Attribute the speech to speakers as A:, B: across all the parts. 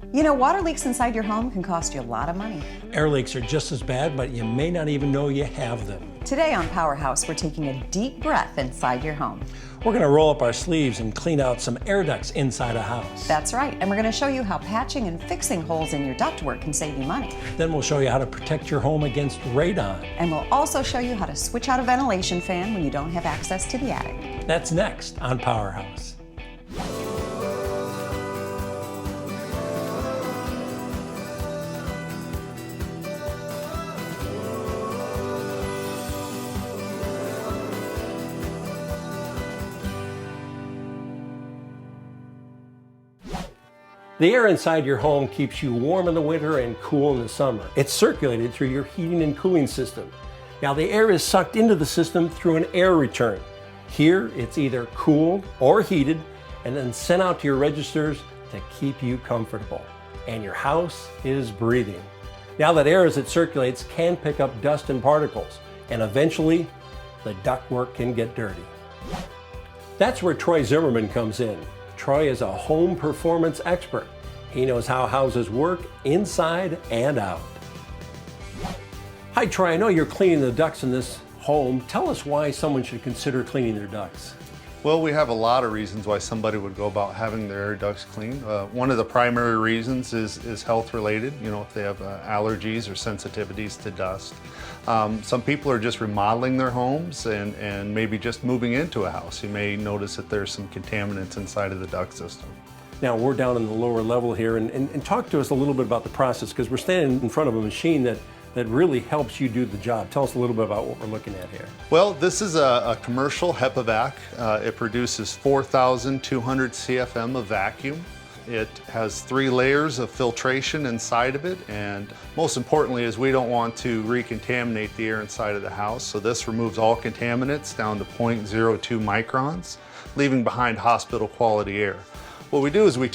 A: You know, water leaks inside your home can cost you a lot of money.
B: Air leaks are just as bad, but you may not even know you have them.
A: Today on PowerHouse, we're taking a deep breath inside your home.
B: We're going to roll up our sleeves and clean out some air ducts inside a house.
A: That's right, and we're going to show you how patching and fixing holes in your ductwork can save you money.
B: Then we'll show you how to protect your home against radon.
A: And we'll also show you how to switch out a ventilation fan when you don't have access to the attic.
B: That's next on PowerHouse. The air inside your home keeps you warm in the winter and cool in the summer. It's circulated through your heating and cooling system. Now the air is sucked into the system through an air return. Here it's either cooled or heated and then sent out to your registers to keep you comfortable. And your house is breathing. Now that air as it circulates can pick up dust and particles, and eventually the ductwork can get dirty. That's where Troy Zimmerman comes in. Troy is a home performance expert. He knows how houses work inside and out. Hi Troy, I know you're cleaning the ducts in this home. Tell us why someone should consider cleaning their ducts.
C: Well, we have a lot of reasons why somebody would go about having their air ducts cleaned. One of the primary reasons is health related, you know, if they have allergies or sensitivities to dust. Some people are just remodeling their homes and maybe just moving into a house. You may notice that there's some contaminants inside of the duct system.
B: Now we're down in the lower level here and talk to us a little bit about the process, because we're standing in front of a machine that really helps you do the job. Tell us a little bit about what we're looking at here.
C: Well, this is a commercial HEPA vac. It produces 4,200 CFM of vacuum. It has 3 layers of filtration inside of it, and most importantly is we don't want to recontaminate the air inside of the house, so this removes all contaminants down to 0.02 microns, leaving behind hospital quality air. What we do is we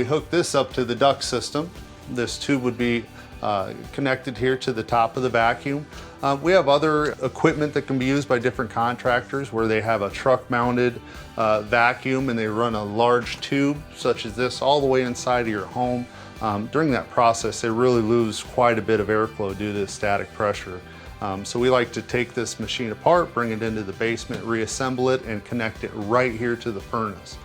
C: hook this up to the duct system. This tube would be connected here to the top of the vacuum. We have other equipment that can be used by different contractors where they have a truck mounted vacuum and they run a large tube such as this all the way inside of your home. During that process they really lose quite a bit of airflow due to the static pressure. So we like to take this machine apart, bring it into the basement, reassemble it, and connect it right here to the furnace.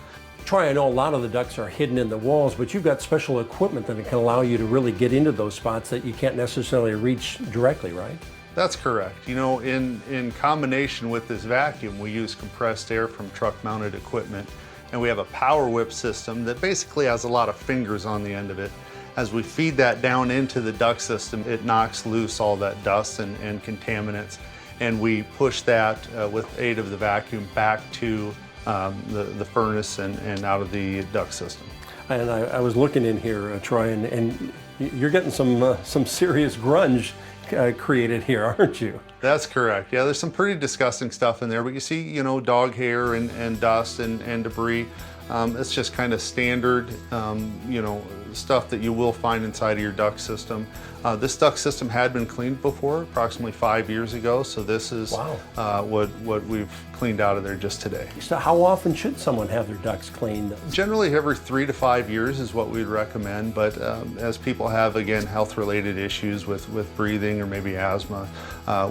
B: Troy, I know a lot of the ducts are hidden in the walls, but you've got special equipment that can allow you to really get into those spots that you can't necessarily reach directly, right?
C: That's correct. You know, in combination with this vacuum, we use compressed air from truck-mounted equipment, and we have a power whip system that basically has a lot of fingers on the end of it. As we feed that down into the duct system, it knocks loose all that dust and contaminants, and we push that with aid of the vacuum back to the furnace and out of the duct system.
B: And I was looking in here, Troy, and you're getting some serious grunge created here, aren't you?
C: That's correct. Yeah, there's some pretty disgusting stuff in there, but you see, you know, dog hair and dust and debris. It's just kind of standard, you know, stuff that you will find inside of your duct system. This duct system had been cleaned before, approximately 5 years ago, so this is
B: wow.
C: what we've cleaned out of there just today.
B: So how often should someone have their ducts cleaned?
C: Generally every 3 to 5 years is what we'd recommend, but as people have, again, health-related issues with breathing or maybe asthma,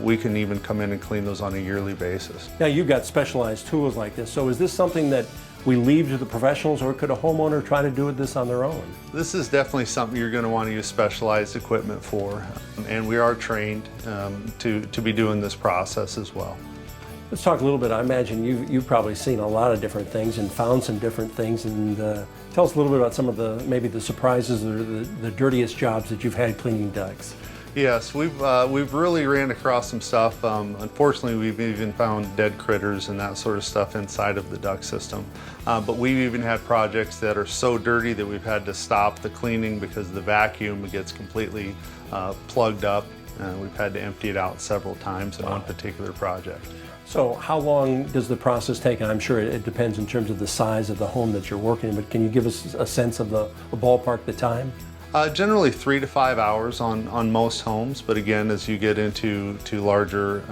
C: we can even come in and clean those on a yearly basis.
B: Now you've got specialized tools like this, so is this something that we leave to the professionals, or could a homeowner try to do this on their own?
C: This is definitely something you're going to want to use specialized equipment for, and we are trained to be doing this process as well.
B: Let's talk a little bit. I imagine you've probably seen a lot of different things and found some different things, and tell us a little bit about some of maybe the surprises or the dirtiest jobs that you've had cleaning ducts.
C: Yes, we've really ran across some stuff. Unfortunately, we've even found dead critters and that sort of stuff inside of the duct system. But we've even had projects that are so dirty that we've had to stop the cleaning because the vacuum gets completely plugged up. We've had to empty it out several times in one particular project.
B: So how long does the process take? And I'm sure it depends in terms of the size of the home that you're working in, but can you give us a sense of a ballpark the time?
C: Generally 3 to 5 hours on most homes, but again, as you get into larger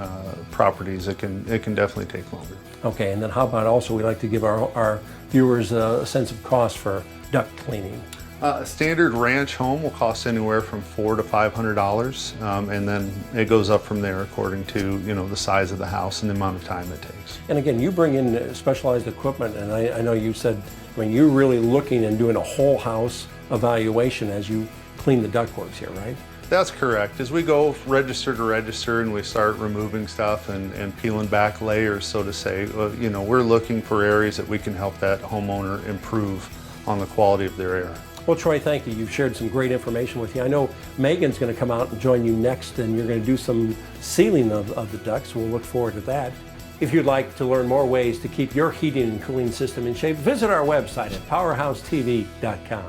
C: properties, it can definitely take longer.
B: Okay, and then how about also, we like to give our viewers a sense of cost for duct cleaning.
C: A standard ranch home will cost anywhere from $400 to $500, and then it goes up from there according to the size of the house and the amount of time it takes.
B: And again, you bring in specialized equipment, and I know you said, you're really looking and doing a whole house evaluation as you clean the ductworks here, right?
C: That's correct. As we go register to register and we start removing stuff and peeling back layers, so to say, we're looking for areas that we can help that homeowner improve on the quality of their air.
B: Well, Troy, thank you. You've shared some great information with you. I know Megan's going to come out and join you next, and you're going to do some sealing of the ducts. We'll look forward to that. If you'd like to learn more ways to keep your heating and cooling system in shape, visit our website at PowerHouseTV.com.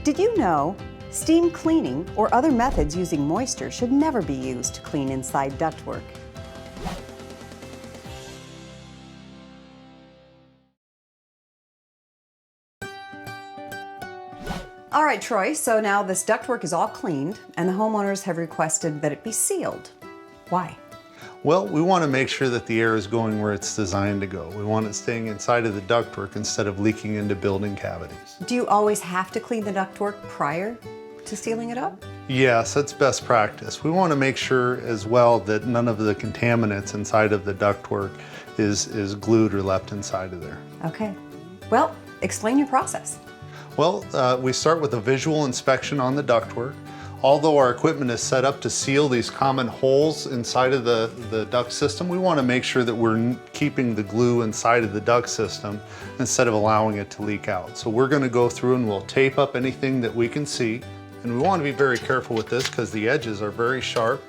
A: Did you know steam cleaning or other methods using moisture should never be used to clean inside ductwork? All right, Troy, so now this ductwork is all cleaned and the homeowners have requested that it be sealed. Why?
C: Well, we want to make sure that the air is going where it's designed to go. We want it staying inside of the ductwork instead of leaking into building cavities.
A: Do you always have to clean the ductwork prior to sealing it up?
C: Yes, that's best practice. We want to make sure as well that none of the contaminants inside of the ductwork is glued or left inside of there.
A: Okay. Well, explain your process.
C: Well, we start with a visual inspection on the ductwork. Although our equipment is set up to seal these common holes inside of the duct system, we want to make sure that we're keeping the glue inside of the duct system instead of allowing it to leak out. So we're going to go through and we'll tape up anything that we can see. And we want to be very careful with this because the edges are very sharp.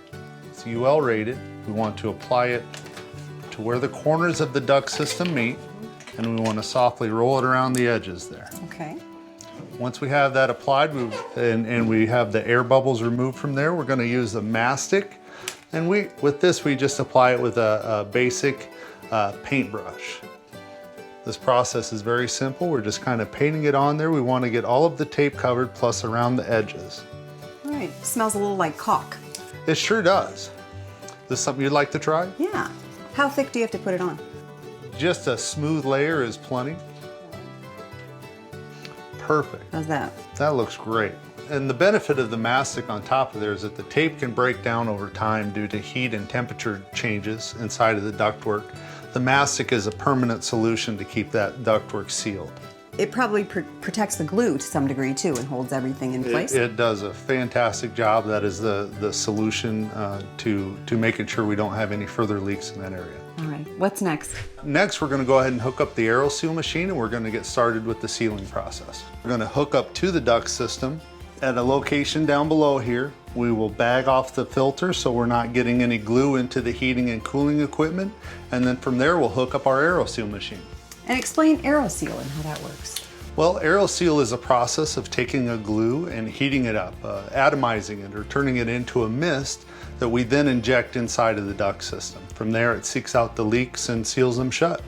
C: It's UL rated. We want to apply it to where the corners of the duct system meet, and we want to softly roll it around the edges there.
A: Okay.
C: Once we have that applied and we have the air bubbles removed from there, we're going to use the mastic. And with this, we just apply it with a basic paintbrush. This process is very simple. We're just kind of painting it on there. We want to get all of the tape covered plus around the edges.
A: All right. Smells a little like caulk.
C: It sure does. This something you'd like to try?
A: Yeah. How thick do you have to put it on?
C: Just a smooth layer is plenty. Perfect.
A: How's that?
C: That looks great. And the benefit of the mastic on top of there is that the tape can break down over time due to heat and temperature changes inside of the ductwork. The mastic is a permanent solution to keep that ductwork sealed.
A: It probably protects the glue to some degree too and holds everything in place.
C: It does a fantastic job. That is the solution to making sure we don't have any further leaks in that area.
A: All right, what's next?
C: Next, we're going to go ahead and hook up the AeroSeal machine, and we're going to get started with the sealing process. We're going to hook up to the duct system at a location down below here. We will bag off the filter so we're not getting any glue into the heating and cooling equipment, and then from there we'll hook up our AeroSeal machine.
A: And explain AeroSeal and how that works.
C: Well, AeroSeal is a process of taking a glue and heating it up, atomizing it or turning it into a mist that we then inject inside of the duct system. From there it seeks out the leaks and seals them shut.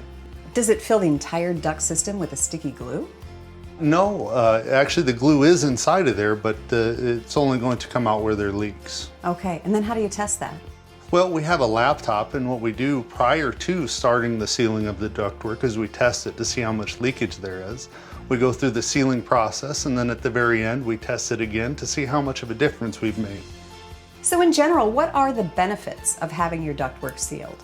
A: Does it fill the entire duct system with a sticky glue?
C: No, actually the glue is inside of there, but it's only going to come out where there are leaks.
A: Okay, and then how do you test that?
C: Well, we have a laptop, and what we do prior to starting the sealing of the ductwork is we test it to see how much leakage there is. We go through the sealing process, and then at the very end we test it again to see how much of a difference we've made.
A: So in general, what are the benefits of having your ductwork sealed?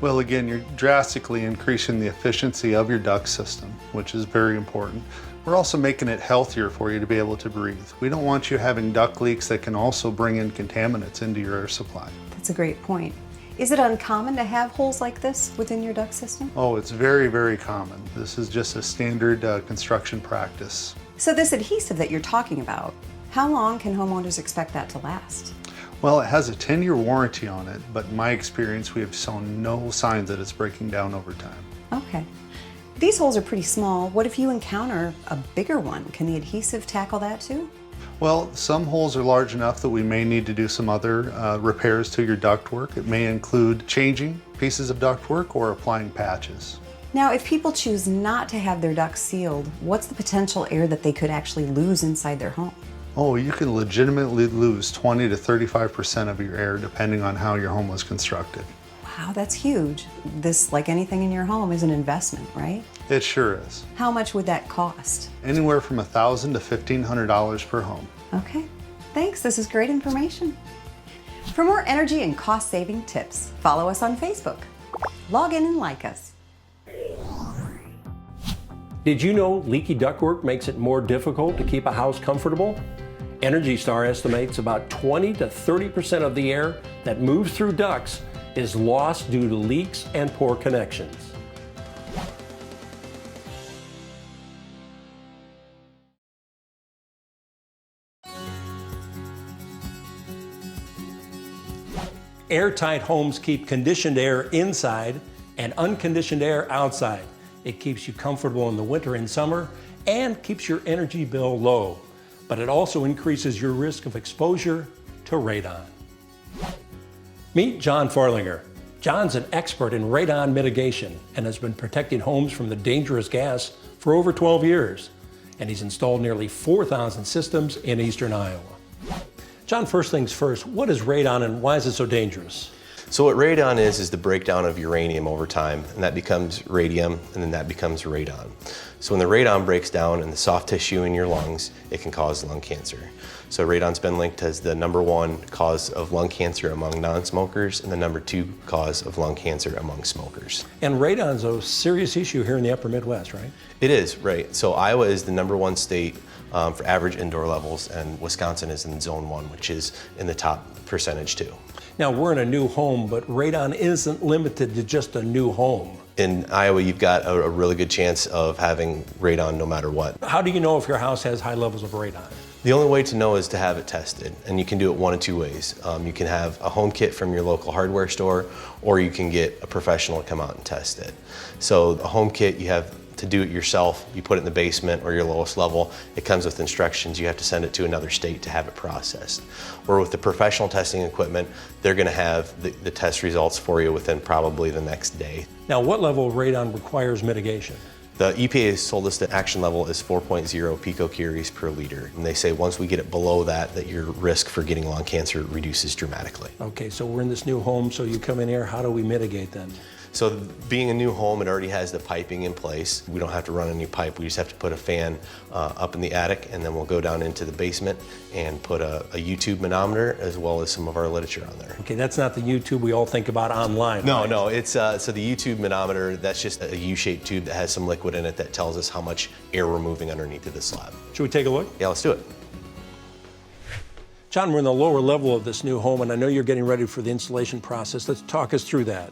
C: Well, again, you're drastically increasing the efficiency of your duct system, which is very important. We're also making it healthier for you to be able to breathe. We don't want you having duct leaks that can also bring in contaminants into your air supply.
A: That's a great point. Is it uncommon to have holes like this within your duct system?
C: Oh, it's very, very common. This is just a standard construction practice.
A: So this adhesive that you're talking about, how long can homeowners expect that to last?
C: Well, it has a 10-year warranty on it, but in my experience, we have shown no signs that it's breaking down over time.
A: Okay. These holes are pretty small. What if you encounter a bigger one? Can the adhesive tackle that too?
C: Well, some holes are large enough that we may need to do some other repairs to your ductwork. It may include changing pieces of ductwork or applying patches.
A: Now, if people choose not to have their ducts sealed, what's the potential air that they could actually lose inside their home?
C: Oh, you can legitimately lose 20 to 35% of your air depending on how your home was constructed.
A: Wow, that's huge. This, like anything in your home, is an investment, right?
C: It sure is.
A: How much would that cost?
C: Anywhere from $1,000 to $1,500 per home.
A: Okay, thanks. This is great information. For more energy and cost-saving tips, follow us on Facebook. Log in and like us.
B: Did you know leaky ductwork makes it more difficult to keep a house comfortable? Energy Star estimates about 20 to 30% of the air that moves through ducts is lost due to leaks and poor connections. Airtight homes keep conditioned air inside and unconditioned air outside. It keeps you comfortable in the winter and summer and keeps your energy bill low. But it also increases your risk of exposure to radon. Meet John Farlinger. John's an expert in radon mitigation and has been protecting homes from the dangerous gas for over 12 years. And he's installed nearly 4,000 systems in eastern Iowa. John, first things first, what is radon and why is it so dangerous?
D: So what radon is the breakdown of uranium over time, and that becomes radium, and then that becomes radon. So when the radon breaks down in the soft tissue in your lungs, it can cause lung cancer. So radon's been linked as the #1 cause of lung cancer among non-smokers and the #2 cause of lung cancer among smokers.
B: And radon's a serious issue here in the upper Midwest, right?
D: It is, right. So Iowa is the #1 state for average indoor levels, and Wisconsin is in zone 1, which is in the top percentage too.
B: Now, we're in a new home, but radon isn't limited to just a new home.
D: In Iowa, you've got a really good chance of having radon no matter what.
B: How do you know if your house has high levels of radon?
D: The only way to know is to have it tested, and you can do it one of two ways. You can have a home kit from your local hardware store, or you can get a professional to come out and test it. So a home kit, you have to do it yourself. You put it in the basement or your lowest level. It comes with instructions. You have to send it to another state to have it processed. Or with the professional testing equipment, they're going to have the test results for you within probably the next day.
B: Now, what level of radon requires mitigation?
D: The EPA has told us the action level is 4.0 picocuries per liter. And they say once we get it below that, that your risk for getting lung cancer reduces dramatically.
B: Okay, so we're in this new home, so you come in here, how do we mitigate then?
D: So being a new home, it already has the piping in place. We don't have to run a new pipe. We just have to put a fan up in the attic, and then we'll go down into the basement and put a YouTube manometer as well as some of our literature on there.
B: Okay, that's not the YouTube we all think about online.
D: No,
B: right?
D: no, it's so the YouTube manometer, that's just a U-shaped tube that has some liquid in it that tells us how much air we're moving underneath of the slab.
B: Should we take a look?
D: Yeah, let's do it.
B: John, we're in the lower level of this new home, and I know you're getting ready for the installation process. Let's talk us through that.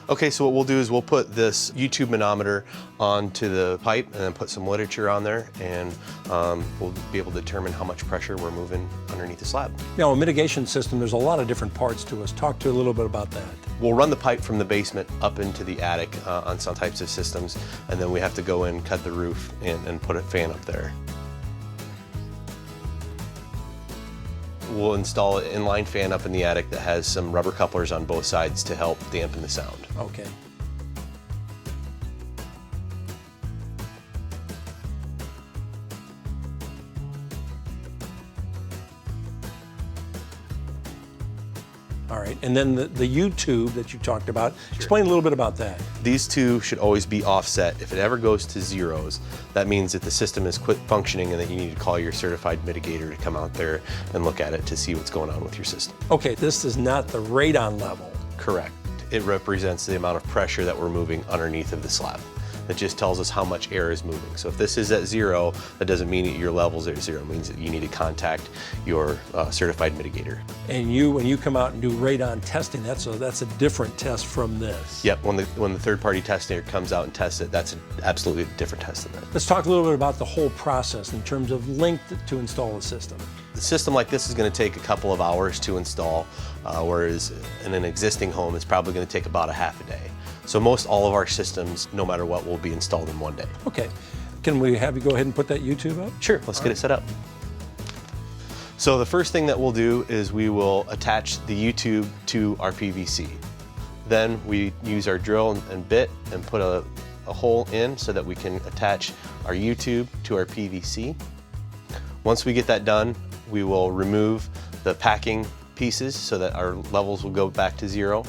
D: Okay, so what we'll do is we'll put this YouTube manometer onto the pipe and then put some literature on there, and we'll be able to determine how much pressure we're moving underneath the slab.
B: Now, a mitigation system, there's a lot of different parts to us. Talk to a little bit about that.
D: We'll run the pipe from the basement up into the attic on some types of systems, and then we have to go in, cut the roof, and put a fan up there. We'll install an inline fan up in the attic that has some rubber couplers on both sides to help dampen the sound.
B: Okay. All right, and then the YouTube that you talked about, explain a little bit about that.
D: These two should always be offset. If it ever goes to zeros, that means that the system is quit functioning and that you need to call your certified mitigator to come out there and look at it to see what's going on with your system.
B: Okay, this is not the radon level.
D: Correct. It represents the amount of pressure that we're moving underneath of the slab. It just tells us how much air is moving. So if this is at 0, that doesn't mean that your levels are at 0. It means that you need to contact your certified mitigator.
B: And when you come out and do radon testing, that's a different test from this.
D: Yep, when the third-party tester comes out and tests it, that's absolutely a different test than that.
B: Let's talk a little bit about the whole process in terms of length to install a system.
D: The system like this is going to take a couple of hours to install, whereas in an existing home, it's probably going to take about a half a day. So most all of our systems, no matter what, will be installed in one day.
B: Okay. Can we have you go ahead and put that YouTube up?
D: Sure, let's get it set up. So the first thing that we'll do is we will attach the YouTube to our PVC. Then we use our drill and bit and put a hole in so that we can attach our YouTube to our PVC. Once we get that done, we will remove the packing pieces so that our levels will go back to 0.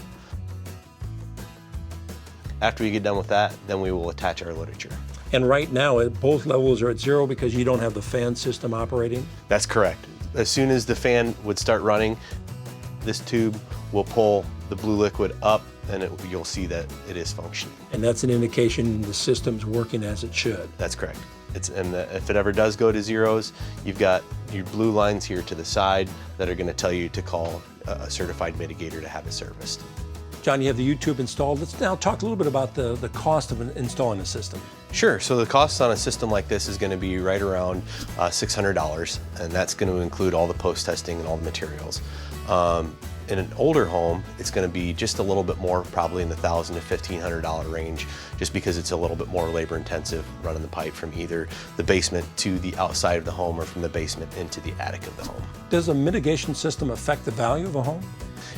D: After we get done with that, then we will attach our literature.
B: And right now, both levels are at 0 because you don't have the fan system operating?
D: That's correct. As soon as the fan would start running, this tube will pull the blue liquid up, and you'll see that it is functioning.
B: And that's an indication the system's working as it should.
D: That's correct. If it ever does go to zeros, you've got your blue lines here to the side that are going to tell you to call a certified mitigator to have it serviced.
B: John, you have the YouTube installed. Let's now talk a little bit about the cost of installing the system.
D: Sure, so the cost on a system like this is going to be right around $600, and that's going to include all the post-testing and all the materials. In an older home, it's going to be just a little bit more, probably in the $1,000 to $1,500 range, just because it's a little bit more labor intensive running the pipe from either the basement to the outside of the home or from the basement into the attic of the home.
B: Does a mitigation system affect the value of a home?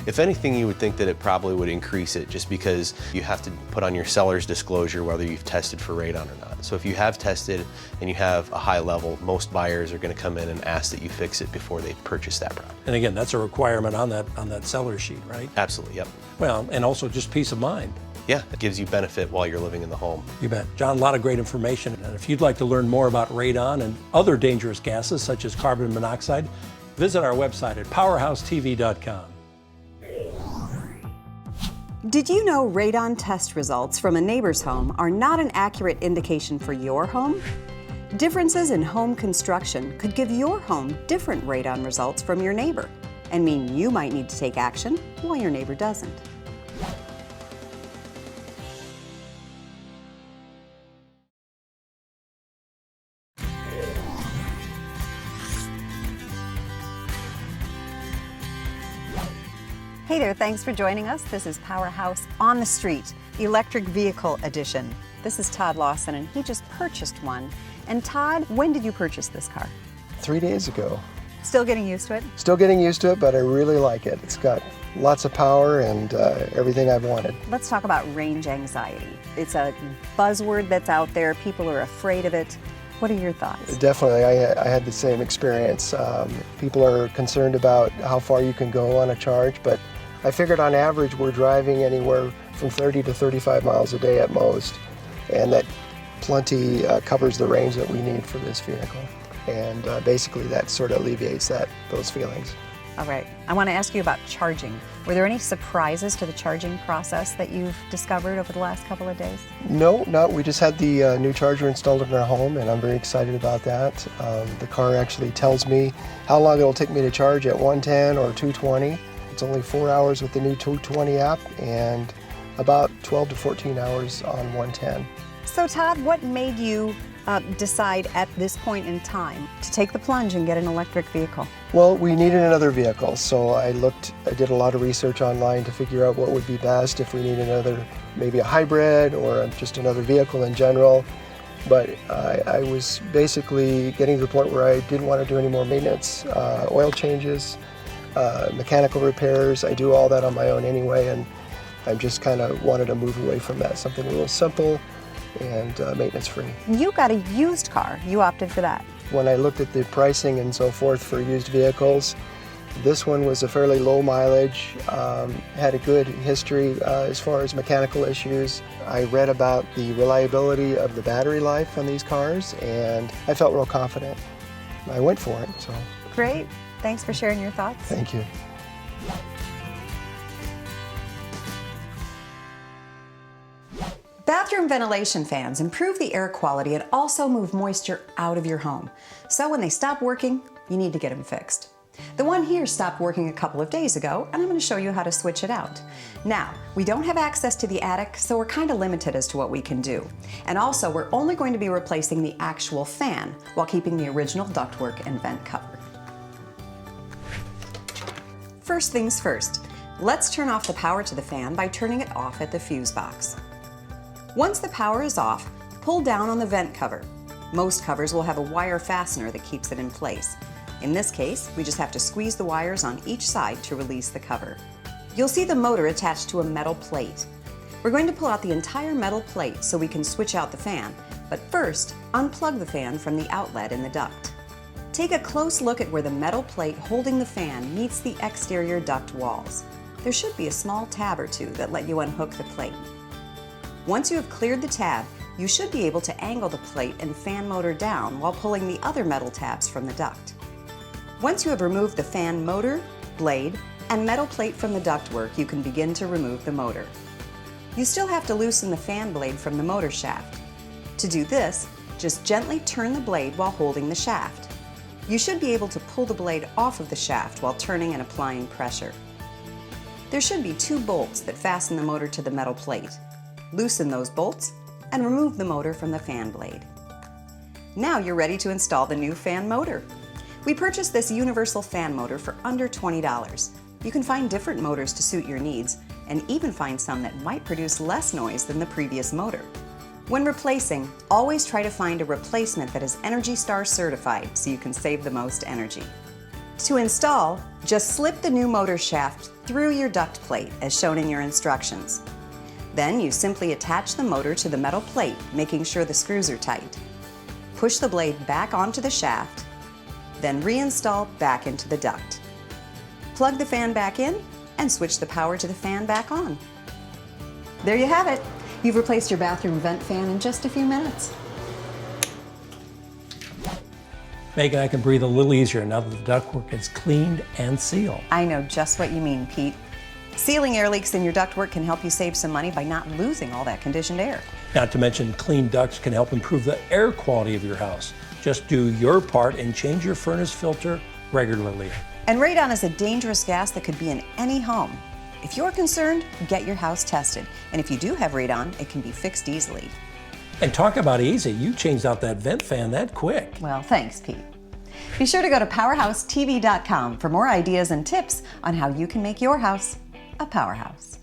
D: If anything, you would think that it probably would increase it, just because you have to put on your seller's disclosure whether you've tested for radon or not. So if you have tested and you have a high level, most buyers are going to come in and ask that you fix it before they purchase that product.
B: And again, that's a requirement on that seller sheet, right?
D: Absolutely, yep.
B: Well, and also just peace of mind.
D: Yeah, it gives you benefit while you're living in the home.
B: You bet. John, a lot of great information. And if you'd like to learn more about radon and other dangerous gases such as carbon monoxide, visit our website at PowerHouseTV.com.
A: Did you know radon test results from a neighbor's home are not an accurate indication for your home? Differences in home construction could give your home different radon results from your neighbor and mean you might need to take action while your neighbor doesn't. Hey there, thanks for joining us. This is PowerHouse on the Street, Electric Vehicle Edition. This is Todd Lawson, and he just purchased one. And Todd, when did you purchase this car?
E: 3 days ago.
A: Still getting used to it?
E: Still getting used to it, but I really like it. It's got lots of power and everything I've wanted.
A: Let's talk about range anxiety. It's a buzzword that's out there. People are afraid of it. What are your thoughts?
E: Definitely, I had the same experience. People are concerned about how far you can go on a charge, but I figured on average we're driving anywhere from 30 to 35 miles a day at most, and that plenty covers the range that we need for this vehicle. And basically that sort of alleviates those feelings.
A: All right, I want to ask you about charging. Were there any surprises to the charging process that you've discovered over the last couple of days?
E: No, we just had the new charger installed in our home, and I'm very excited about that. The car actually tells me how long it'll take me to charge at 110 or 220. It's only 4 hours with the new 220 app and about 12 to 14 hours on 110.
A: So Todd, what made you decide at this point in time to take the plunge and get an electric vehicle?
E: Well, we needed another vehicle, so I did a lot of research online to figure out what would be best if we need another, maybe a hybrid or just another vehicle in general. But I was basically getting to the point where I didn't want to do any more maintenance, oil changes, mechanical repairs. I do all that on my own anyway, and I just kind of wanted to move away from that, something a little simple and maintenance-free.
A: You got a used car. You opted for that.
E: When I looked at the pricing and so forth for used vehicles, this one was a fairly low mileage, had a good history as far as mechanical issues. I read about the reliability of the battery life on these cars, and I felt real confident. I went for it. So.
A: Great. Thanks for sharing your thoughts.
E: Thank you.
A: Bathroom ventilation fans improve the air quality and also move moisture out of your home. So when they stop working, you need to get them fixed. The one here stopped working a couple of days ago, and I'm going to show you how to switch it out. Now, we don't have access to the attic, so we're kind of limited as to what we can do. And also, we're only going to be replacing the actual fan while keeping the original ductwork and vent cover. First things first, let's turn off the power to the fan by turning it off at the fuse box. Once the power is off, pull down on the vent cover. Most covers will have a wire fastener that keeps it in place. In this case, we just have to squeeze the wires on each side to release the cover. You'll see the motor attached to a metal plate. We're going to pull out the entire metal plate so we can switch out the fan, but first, unplug the fan from the outlet in the duct. Take a close look at where the metal plate holding the fan meets the exterior duct walls. There should be a small tab or two that let you unhook the plate. Once you have cleared the tab, you should be able to angle the plate and fan motor down while pulling the other metal tabs from the duct. Once you have removed the fan motor, blade, and metal plate from the ductwork, you can begin to remove the motor. You still have to loosen the fan blade from the motor shaft. To do this, just gently turn the blade while holding the shaft. You should be able to pull the blade off of the shaft while turning and applying pressure. There should be 2 bolts that fasten the motor to the metal plate. Loosen those bolts and remove the motor from the fan blade. Now you're ready to install the new fan motor. We purchased this universal fan motor for under $20. You can find different motors to suit your needs and even find some that might produce less noise than the previous motor. When replacing, always try to find a replacement that is ENERGY STAR certified so you can save the most energy. To install, just slip the new motor shaft through your duct plate as shown in your instructions. Then you simply attach the motor to the metal plate, making sure the screws are tight. Push the blade back onto the shaft, then reinstall back into the duct. Plug the fan back in and switch the power to the fan back on. There you have it. You've replaced your bathroom vent fan in just a few minutes.
B: Megan, I can breathe a little easier now that the ductwork is cleaned and sealed.
A: I know just what you mean, Pete. Sealing air leaks in your ductwork can help you save some money by not losing all that conditioned air.
B: Not to mention, clean ducts can help improve the air quality of your house. Just do your part and change your furnace filter regularly.
A: And radon is a dangerous gas that could be in any home. If you're concerned, get your house tested. And if you do have radon, it can be fixed easily.
B: And talk about easy, you changed out that vent fan that quick.
A: Well, thanks, Pete. Be sure to go to PowerHouseTV.com for more ideas and tips on how you can make your house a powerhouse.